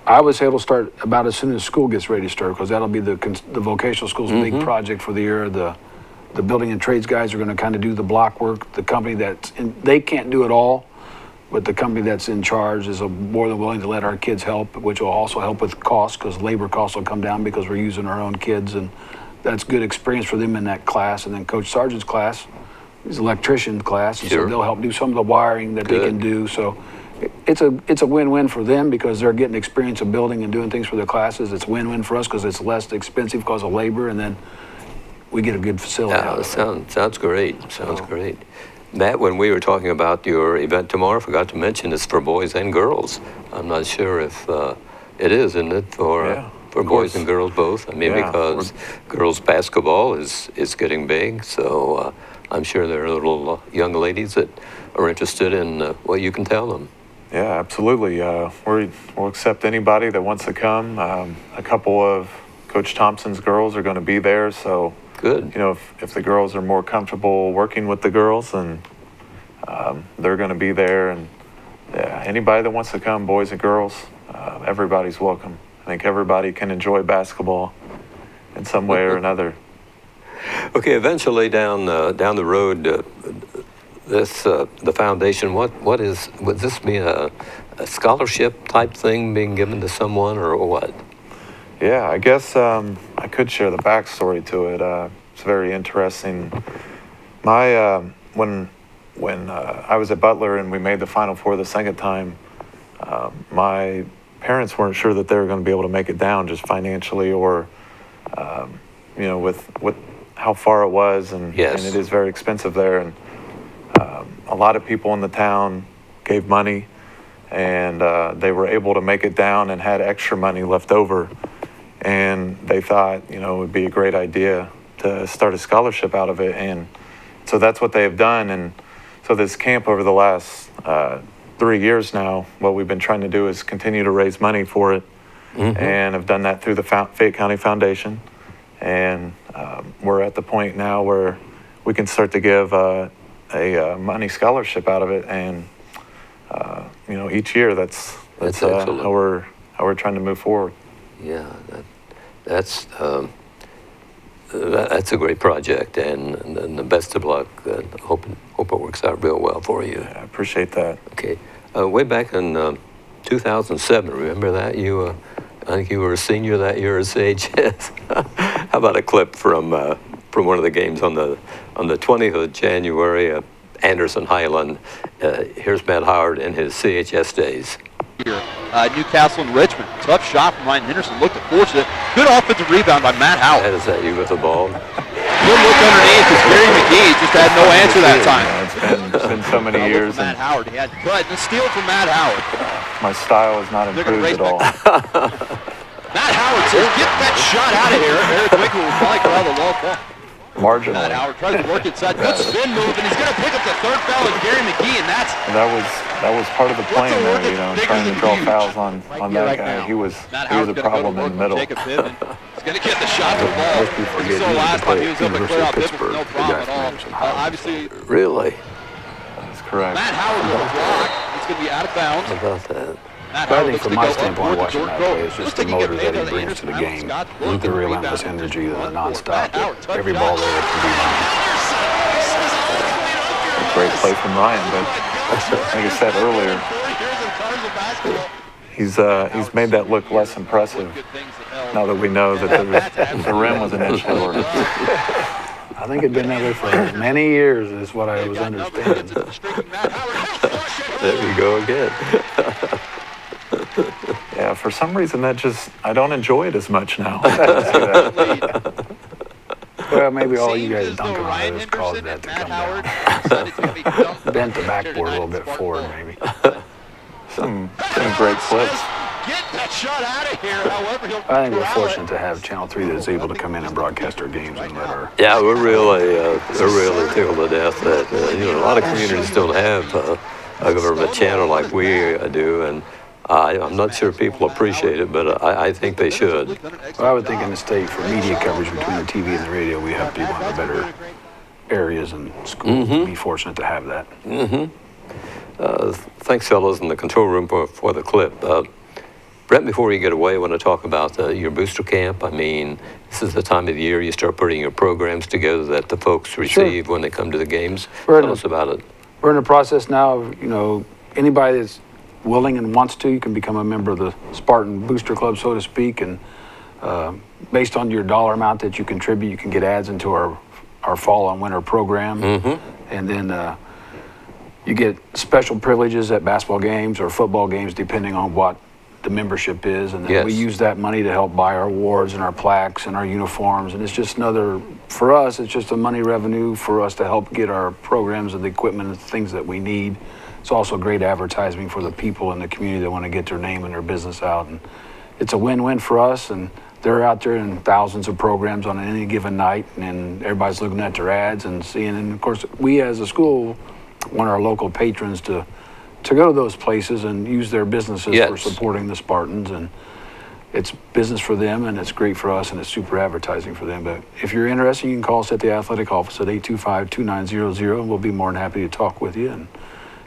I would say it'll start about as soon as school gets ready to start, because that'll be the vocational school's big project for the year. The building and trades guys are going to kind of do the block work. The company they can't do it all, but the company that's in charge is more than willing to let our kids help, which will also help with costs, because labor costs will come down because we're using our own kids, and that's good experience for them in that class. And then Coach Sargent's class is electrician class, and so they'll help do some of the wiring that they can do. So it's a win-win for them because they're getting experience of building and doing things for their classes. It's win-win for us because it's less expensive because of labor, and then we get a good facility out of it. Sounds great. Sounds great. Matt, when we were talking about your event tomorrow, I forgot to mention it's for boys and girls. I'm not sure if it is, isn't it, for boys and girls both? I mean, because girls basketball is getting big, so I'm sure there are little young ladies that are interested in what you can tell them. Yeah, absolutely. We'll accept anybody that wants to come. A couple of Coach Thompson's girls are going to be there, so good. You know, if the girls are more comfortable working with the girls, then they're going to be there. And anybody that wants to come, boys and girls, everybody's welcome. I think everybody can enjoy basketball in some way or another. Okay, eventually down the road, the foundation. Would this be a scholarship type thing being given to someone, or what? Yeah, I guess I could share the backstory to it. It's very interesting. When I was at Butler and we made the Final Four the second time, my parents weren't sure that they were going to be able to make it down just financially, or with how far it was, and it is very expensive there. And a lot of people in the town gave money, and they were able to make it down and had extra money left over. And they thought, it would be a great idea to start a scholarship out of it. And so that's what they have done. And so this camp over the last 3 years now, what we've been trying to do is continue to raise money for it. And have done that through the Fayette County Foundation. And we're at the point now where we can start to give a money scholarship out of it. And, each year that's how we're trying to move forward. Yeah, that's a great project, and the best of luck. Hope it works out real well for you. Yeah, I appreciate that. Okay, way back in 2007, remember that I think you were a senior that year at CHS. How about a clip from one of the games on the 20th of January, Anderson Highland. Here's Matt Howard in his CHS days. Here, Newcastle and Richmond. Tough shot from Ryan Henderson. Looked to force it. Good offensive rebound by Matt Howard. That is that you with the ball. Good look underneath because Gary McGee just had no answer that time. It's been so many years. Matt Howard. He had cut. The steal from Matt Howard. My style has not improved at all. Matt Howard says, "Get that shot out of here." Eric Winkler will probably call the low ball. Marginally. Matt Howard tries to work inside. Good spin move, and he's going to pick up the third foul of Gary McGee, and that was part of the plan there, trying to draw fouls on that guy. He was a problem in the middle. He's going to get the shot to the ball. We saw last time he was able to clear out Pittsburgh, no problem at all. Obviously, really? That's correct. Matt Howard with a block. It's going to be out of bounds. How about that? But I think from my standpoint, watching that play, it's just the motor that he brings to the game. The relentless energy, the nonstop. Every ball there can be mine. A great play from Ryan, but like I said earlier, he's made that look less impressive now that we know that the rim was an inch lower. I think it'd been that way for many years, is what I was understanding. There you go again. Yeah, for some reason I don't enjoy it as much now. Well, maybe all you guys Duncan on has caused that to come down. Bent the backboard a little bit forward, maybe. Some great clips. Get that shot out of here. However, I think we're fortunate to have Channel 3 that's able to come in and broadcast our games and let our... Yeah, we're really tickled to death that a lot of communities don't have a government channel like we do, and I'm not sure people appreciate it, but I think they should. Well, I would think in the state, for media coverage between the TV and the radio, we have to be one of the better areas in schools to be fortunate to have that. Thanks, fellas, in the control room for the clip. Brent, before we get away, I want to talk about your booster camp. I mean, this is the time of the year you start putting your programs together that the folks receive when they come to the games. Tell us about it. We're in the process now of, anybody that's willing and wants to, you can become a member of the Spartan Booster Club, so to speak, and based on your dollar amount that you contribute, you can get ads into our fall and winter program. And then you get special privileges at basketball games or football games, depending on what the membership is. And then we use that money to help buy our awards and our plaques and our uniforms. And it's just for us, it's just a money revenue for us to help get our programs and the equipment and things that we need. It's also great advertising for the people in the community that want to get their name and their business out. And it's a win-win for us. And they're out there in thousands of programs on any given night, and everybody's looking at their ads and seeing. And of course, we as a school want our local patrons to go to those places and use their businesses for supporting the Spartans. And it's business for them, and it's great for us, and it's super advertising for them. But if you're interested, you can call us at the athletic office at 825-2900, and we'll be more than happy to talk with you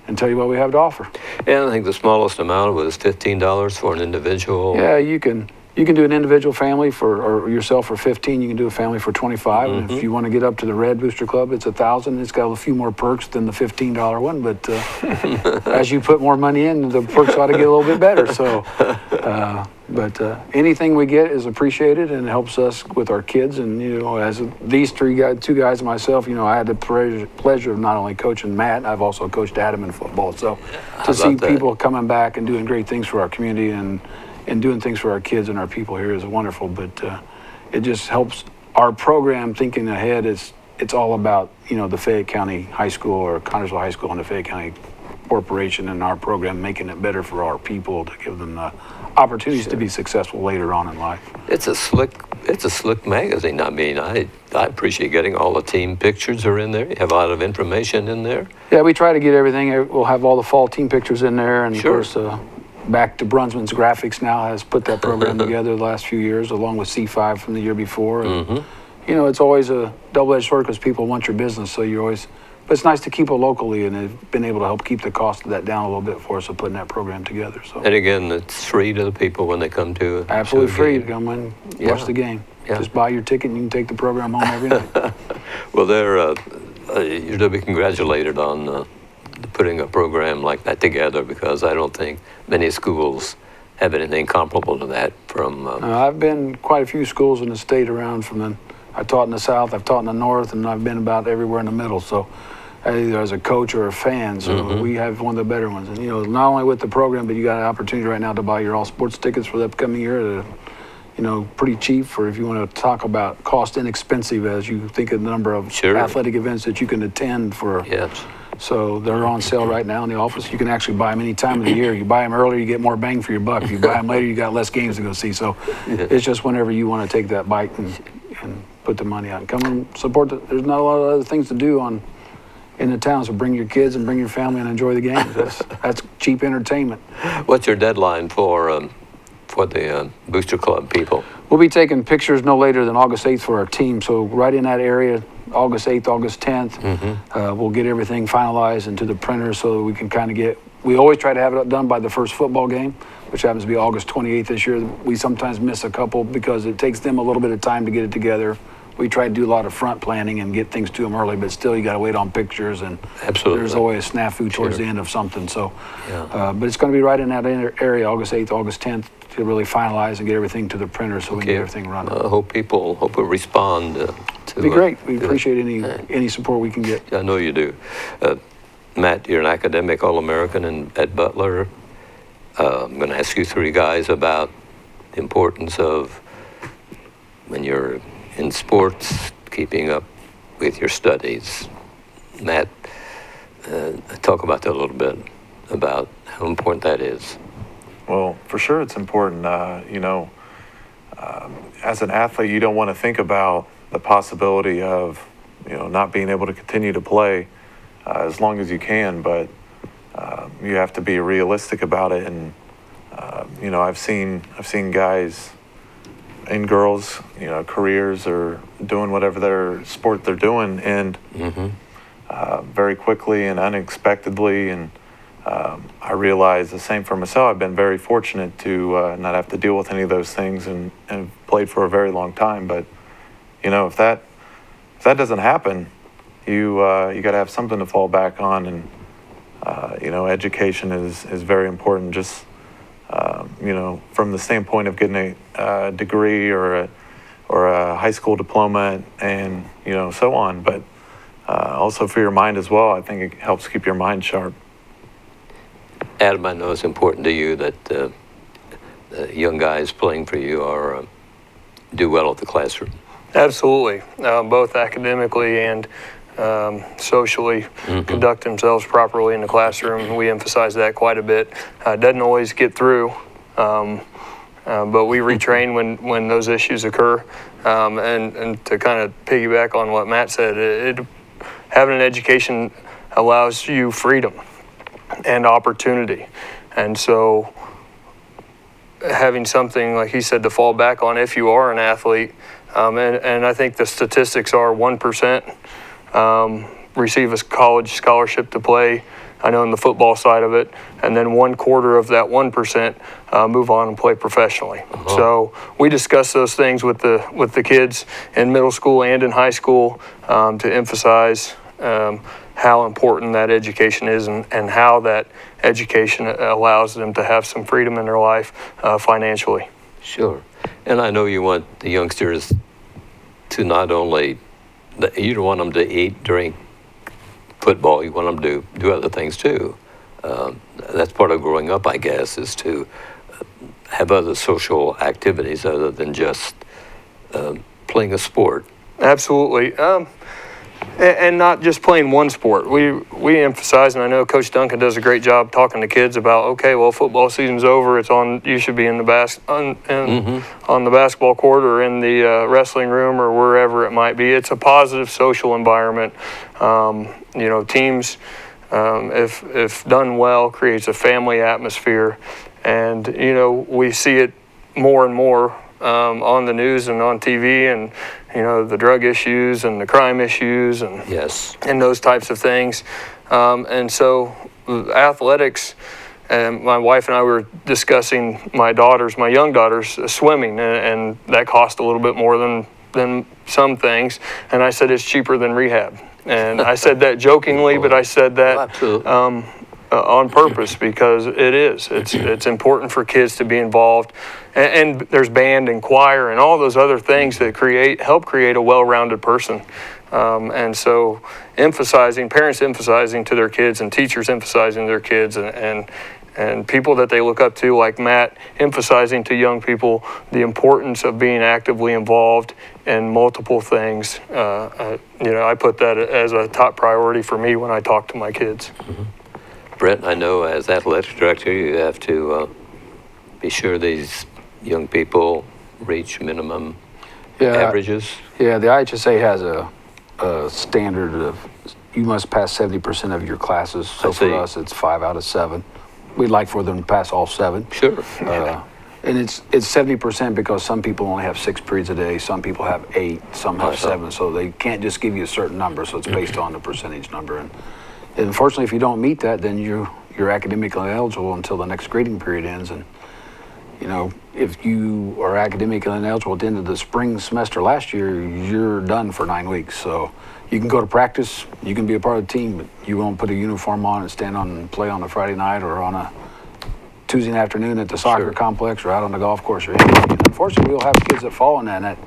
and tell you what we have to offer. And I think the smallest amount was $15 for an individual. Yeah, you can do an individual family or yourself for $15. You can do a family for $25. And if you want to get up to the Red Booster Club, it's $1,000. It's got a few more perks than the $15 one, but as you put more money in, the perks ought to get a little bit better. So, but anything we get is appreciated and helps us with our kids. And as these two guys and myself, I had the pleasure of not only coaching Matt, I've also coached Adam in football. So to see people coming back and doing great things for our community and doing things for our kids and our people here is wonderful. But it just helps our program thinking ahead. It's all about the Fayette County High School or Connersville High School and the Fayette County Corporation and our program making it better for our people to give them the opportunities to be successful later on in life. It's a slick magazine. I mean, I appreciate getting all the team pictures are in there. You have a lot of information in there. Yeah, we try to get everything. We'll have all the fall team pictures in there, and of course. Back to Brunsman's Graphics now has put that program together the last few years, along with C5 from the year before. And, it's always a double-edged sword because people want your business, so but it's nice to keep it locally, and they've been able to help keep the cost of that down a little bit for us of putting that program together. So. And again, it's free to the people when they come to Absolutely free to come and watch the game. Just buy your ticket and you can take the program home every night. Well, you're to be congratulated on putting a program like that together, because I don't think many schools have anything comparable to that from... I've been quite a few schools in the state around I taught in the South, I've taught in the North, and I've been about everywhere in the middle. So either as a coach or a fan, so we have one of the better ones. And, not only with the program, but you got an opportunity right now to buy your all sports tickets for the upcoming year at pretty cheap for if you want to talk about cost inexpensive as you think of the number of athletic events that you can attend for. Yes. So they're on sale right now in the office. You can actually buy them any time of the year. You buy them earlier, you get more bang for your buck. If you buy them later, you got less games to go see. So it's just whenever you want to take that bite and put the money out and come and support. There's not a lot of other things to do in the town, so bring your kids and bring your family and enjoy the games. That's cheap entertainment. What's your deadline for the Booster Club people? We'll be taking pictures no later than August 8th for our team. So right in that area, August 8th, August 10th, we'll get everything finalized into the printer so that we can kind of we always try to have it done by the first football game, which happens to be August 28th this year. We sometimes miss a couple because it takes them a little bit of time to get it together. We try to do a lot of front planning and get things to them early, but still you got to wait on pictures, and there's always a snafu towards the end of something. So, but it's going to be right in that area, August 8th, August 10th, to really finalize and get everything to the printer so we can get everything running. I hope people respond to It'd be great. We appreciate any support we can get. I know you do. Matt, you're an academic All-American at Butler. I'm going to ask you three guys about the importance of, when you're in sports, keeping up with your studies. Matt, talk about that a little bit, about how important that is. Well, for sure it's important. As an athlete, you don't want to think about the possibility of, not being able to continue to play as long as you can, but you have to be realistic about it. And I've seen guys and girls, careers or doing whatever their sport they're doing, and very quickly and unexpectedly and I realize the same for myself. I've been very fortunate to not have to deal with any of those things and played for a very long time. But, if that doesn't happen, you got to have something to fall back on. And, education is very important, just, from the standpoint of getting a degree or a high school diploma and, so on. But also for your mind as well. I think it helps keep your mind sharp. Adam, I know it's important to you that the young guys playing for you are do well at the classroom. Absolutely, both academically and socially, conduct themselves properly in the classroom. We emphasize that quite a bit. It doesn't always get through, but we retrain when those issues occur. And to kind of piggyback on what Matt said, having an education allows you freedom and opportunity. And so having something, like he said, to fall back on if you are an athlete, and I think the statistics are 1% receive a college scholarship to play, I know in the football side of it, and then 1/4 of that 1% move on and play professionally. So we discuss those things with the kids in middle school and in high school to emphasize how important that education is and how that education allows them to have some freedom in their life financially. Sure. And I know you want the youngsters to not only, you don't want them to eat, drink, football, you want them to do other things too. That's part of growing up, I guess, is to have other social activities other than just playing a sport. Absolutely. And not just playing one sport. We emphasize, and I know Coach Duncan does a great job talking to kids about, okay, well, football season's over. It's on. You should be in the on the basketball court or in the wrestling room or wherever it might be. It's a positive social environment. Teams, if done well, creates a family atmosphere, and we see it more and more on the news and on TV, and the drug issues and the crime issues and Yes. and those types of things. And so athletics, and my wife and I were discussing my young daughter's swimming, and that cost a little bit more than some things. And I said it's cheaper than rehab. And I said that jokingly, but I said that on purpose because it is. It's important for kids to be involved. And there's band and choir and all those other things that help create a well-rounded person. And so parents emphasizing to their kids and teachers emphasizing to their kids and people that they look up to, like Matt, emphasizing to young people the importance of being actively involved in multiple things. I put that as a top priority for me when I talk to my kids. Brent, I know as athletic director, you have to be sure these young people reach minimum averages. Yeah, the IHSA has a standard of you must pass 70% of your classes. So for us, it's 5 out of 7. We'd like for them to pass all 7. Sure. And it's 70% because some people only have 6 periods a day, some people have 8, some have 7. So they can't just give you a certain number. So it's based on the percentage number. And unfortunately, if you don't meet that, then you're academically ineligible until the next grading period ends. And if you are academically ineligible at the end of the spring semester last year, you're done for 9 weeks. So you can go to practice, you can be a part of the team, but you won't put a uniform on and stand on and play on a Friday night or on a Tuesday afternoon at the soccer complex or out on the golf course or anything. And unfortunately, we'll have kids that fall in that. And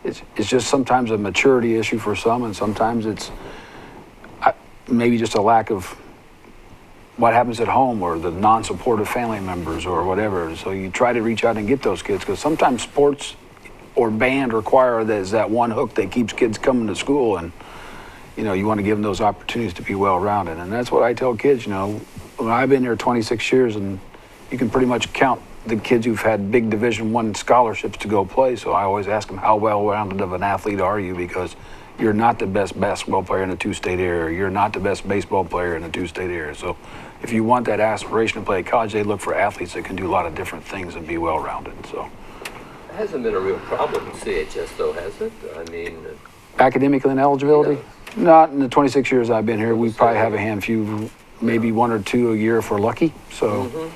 it's just sometimes a maturity issue for some, and sometimes it's maybe just a lack of what happens at home or the non-supportive family members or whatever. So you try to reach out and get those kids, because sometimes sports or band or choir is that one hook that keeps kids coming to school, and you want to give them those opportunities to be well-rounded. And that's what I tell kids. I've been there 26 years, and you can pretty much count the kids who've had big Division I scholarships to go play. So I always ask them, how well-rounded of an athlete are you? Because you're not the best basketball player in the 2-state area. You're not the best baseball player in the 2-state area. So if you want that aspiration to play at college, they look for athletes that can do a lot of different things and be well-rounded. So It hasn't been a real problem in CHS, though, has it? I mean, academic ineligibility? Not in the 26 years I've been here. We probably have a maybe 1 or 2 a year if we're lucky. So,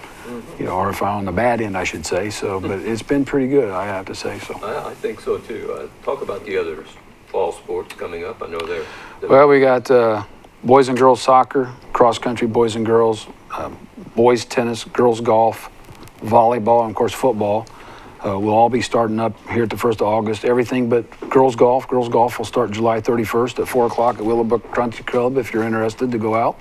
or if I'm on the bad end, I should say. So, but it's been pretty good, I have to say. So. I think so too. Talk about the other fall sports coming up. I know they're Well, we got boys and girls soccer, cross country boys and girls, boys tennis, girls golf, volleyball, and of course football. We'll all be starting up here at the 1st of August. Everything but girls golf. Girls golf will start July 31st at 4 o'clock at Willowbrook Country Club if you're interested to go out.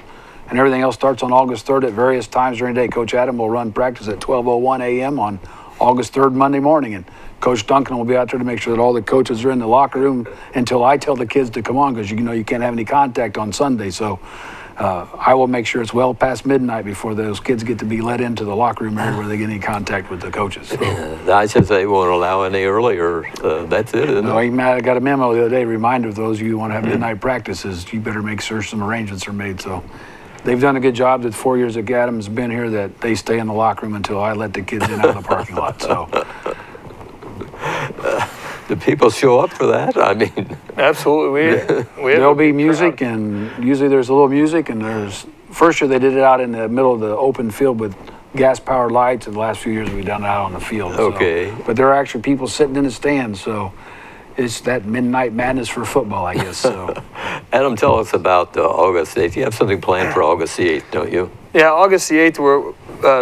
And everything else starts on August 3rd at various times during the day. Coach Adam will run practice at 12:01 a.m. on August 3rd, Monday morning. And Coach Duncan will be out there to make sure that all the coaches are in the locker room until I tell the kids to come on, because you can't have any contact on Sunday. So I will make sure it's well past midnight before those kids get to be let into the locker room area where they get any contact with the coaches. So. I should say won't allow any earlier. That's it, isn't No, it? I got a memo the other day, reminder of those of you who want to have midnight practices, you better make sure some arrangements are made. So they've done a good job. The 4 years that Adam's been here, that they stay in the locker room until I let the kids in out of the parking lot. So. Do people show up for that? I mean, Absolutely. There'll be music, and usually there's a little music, and there's, first year they did it out in the middle of the open field with gas-powered lights, and the last few years we've done it out on the field. Okay. So. But there are actually people sitting in the stands, so it's that midnight madness for football, I guess. So. Adam, tell us about August 8th. You have something planned for August the 8th, don't you? Yeah, August the 8th, we're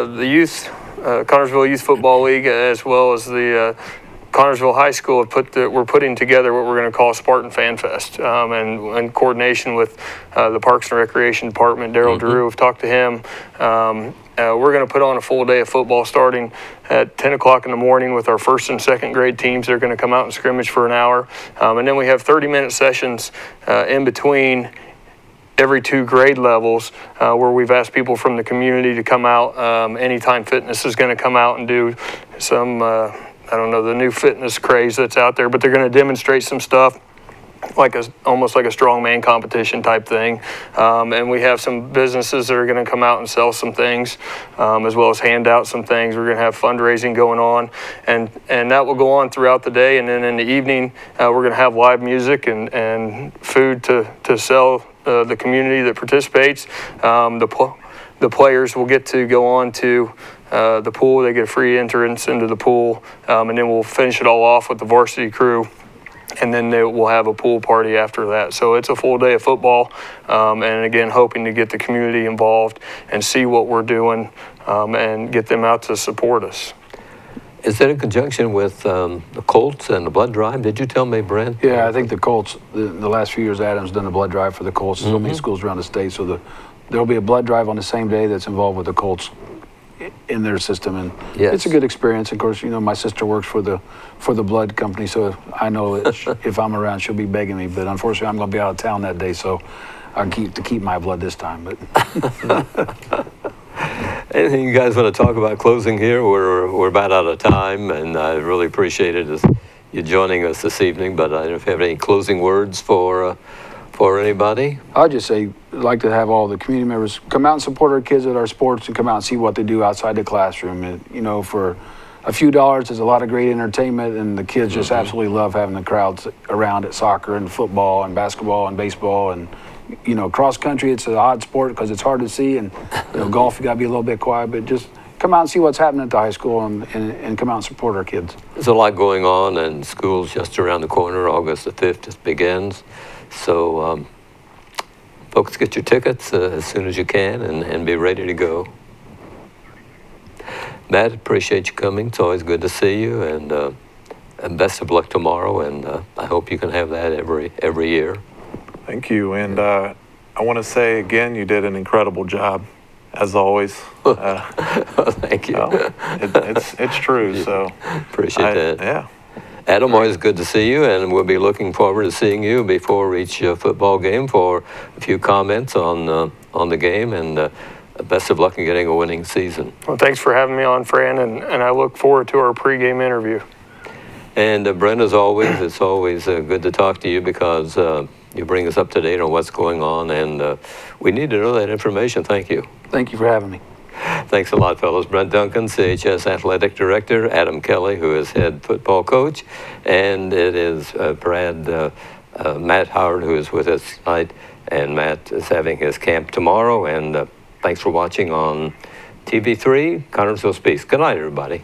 the youth, Connersville Youth Football League, as well as the Connersville High School we're putting together what we're going to call Spartan Fan Fest, and in coordination with the Parks and Recreation Department. Daryl Drew, we've talked to him. We're going to put on a full day of football starting at 10 o'clock in the morning with our first and second grade teams. They're going to come out and scrimmage for an hour, and then we have 30-minute sessions in between every 2 grade levels, where we've asked people from the community to come out. Anytime Fitness is going to come out and do some I don't know the new fitness craze that's out there, but they're going to demonstrate some stuff, almost like a strongman competition type thing. And we have some businesses that are going to come out and sell some things, as well as hand out some things. We're going to have fundraising going on, and that will go on throughout the day. And then in the evening, we're going to have live music and food to sell the community that participates. The players will get to go on to the pool. They get a free entrance into the pool, and then we'll finish it all off with the varsity crew, and then we'll have a pool party after that. So it's a full day of football, and again, hoping to get the community involved and see what we're doing, and get them out to support us. Is that in conjunction with the Colts and the blood drive? Did you tell me, Brent? Yeah, I think the Colts, the last few years, Adam's done a blood drive for the Colts. So many schools around the state, so there'll be a blood drive on the same day that's involved with the Colts in their system, and it's a good experience. Of course, my sister works for the blood company, so I know if I'm around, she'll be begging me. But unfortunately, I'm going to be out of town that day, so I keep my blood this time. But Anything you guys want to talk about closing here? We're about out of time, and I really appreciate it you joining us this evening. But I don't know if you have any closing words for anybody. I'll just say, I'd like to have all the community members come out and support our kids at our sports, and come out and see what they do outside the classroom. And, for a few dollars, there's a lot of great entertainment, and the kids just absolutely love having the crowds around at soccer and football and basketball and baseball. And, cross country, it's an odd sport because it's hard to see, and, golf, you got to be a little bit quiet, but just come out and see what's happening at the high school, and come out and support our kids. There's a lot going on, and school's just around the corner. August the 5th just begins. So, folks, get your tickets as soon as you can, and be ready to go. Matt, appreciate you coming. It's always good to see you, and best of luck tomorrow. And I hope you can have that every year. Thank you. And I want to say again, you did an incredible job, as always. Thank you. It's true. So appreciate that. Yeah. Adam, always good to see you, and we'll be looking forward to seeing you before each football game for a few comments on the game, and best of luck in getting a winning season. Well, thanks for having me on, Fran, and I look forward to our pregame interview. And Brent, as always, it's always good to talk to you, because you bring us up to date on what's going on, and we need to know that information. Thank you. Thank you for having me. Thanks a lot, fellas. Brent Duncan, CHS Athletic Director, Adam Kelly, who is head football coach, and it is Matt Howard, who is with us tonight, and Matt is having his camp tomorrow, and Thanks for watching on TV3, Connersville Speaks. Good night, everybody.